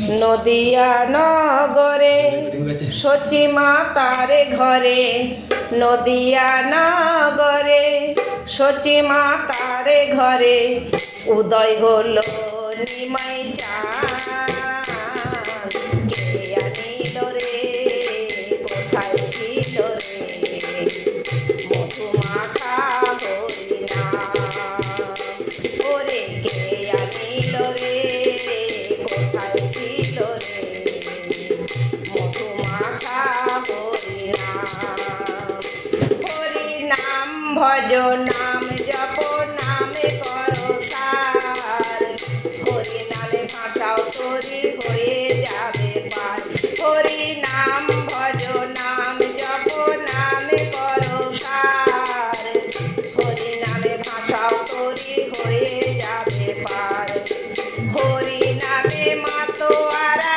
নদিয়া নগরে সচি মাতার ঘরে, নদিয়া নগরে সচি মাতার ঘরে উদয় হলো নিমাই চাঁদ। কে আনিল রে কোথায় ছিল রে মধুমাখা হরিনাম। ওরে কে আনিল রে কোথায় ছিল রে মধুমাখা হরিনাম। হরিনাম ভজ নাম জপ নামে করো সার, হরিনামে ভাষাও তরি হয়ে যাবে পার। হরিনাম ভজ নাম জপ নামে করো সার, হরিনামে ভাষাও তরি হয়ে যাবে পার। হরিনামে মাতোয়ারা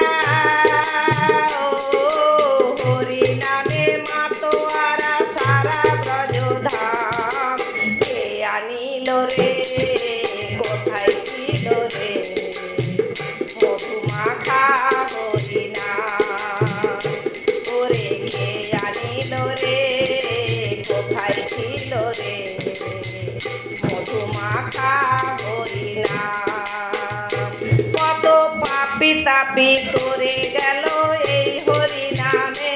হরিনামে মাতোয়ারা সারা ব্রজধাম। কে আনিল রে কোথায় ছিল রে মধুমাখা হরিনাম। ওরে কে আনিল রে কোথায় ছিল রে মধুমাখা হরিনাম। কত পাপি তাপি করে গেল এই হরিনামে,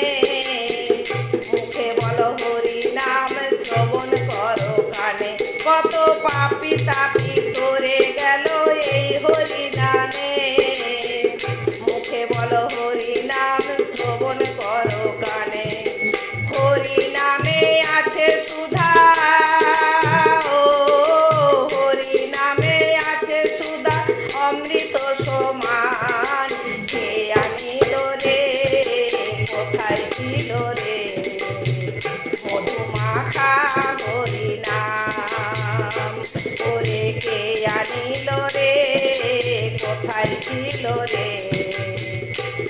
মুখে বলো হরিনাম শ্রবণ করো কানে। কত পাপি তাপি করে গেল এই হরিনামে, মুখে বলো হরিনাম শ্রবণ করো কানে। হরিনামে আছে সুধা হরিনামে আছে সুধা অমৃত সমান। কে আনিল রে কোথায় ছিল রে মধুমাখা হরিনাম। ওরে কে আনিল রে কোথায় ছিল রে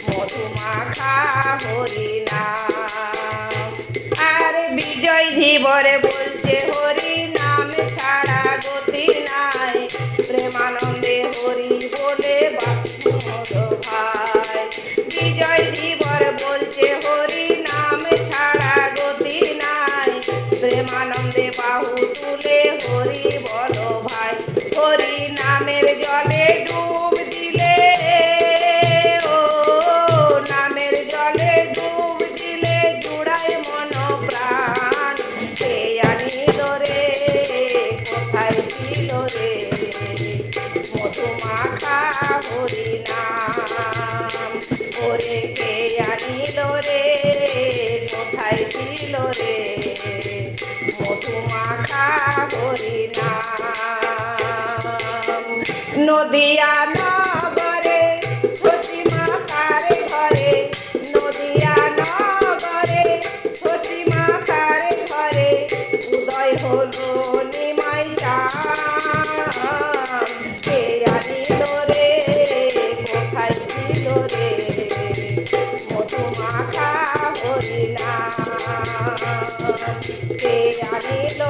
মধুমাখা হরিনাম। আর বিজয় ধীবরে বলছে হরিনাম ছাড়া গতি নাই, প্রেমানন্দে হরি বলে বাপুমদ ভাই। বিজয় ধীবর বলছে হরিনাম ছাড়া গতি নাই, প্রেমানন্দে বাহু তুলে হরি বলো ভাই। হরিনামের জলে ডুব দিলে ও নামের জলে ডুব দিলে জুড়ায় মন প্রাণ। কে আনিল রে কোথায় ছিল রে মধুমাখা হরিনাম। ওরে কে আনিল রে কোথায় ছিল রে মধুমাখা হরিনাম। নদিয়া নগরে সচি মাতার ঘরে, নদিয়া নগরে সচি মাতার ঘরে উদয় হলো নিমাই চাঁদ। কে আনিল রে কোথায় ছিল রে মধুমাখা হরিনাম। কে আনিল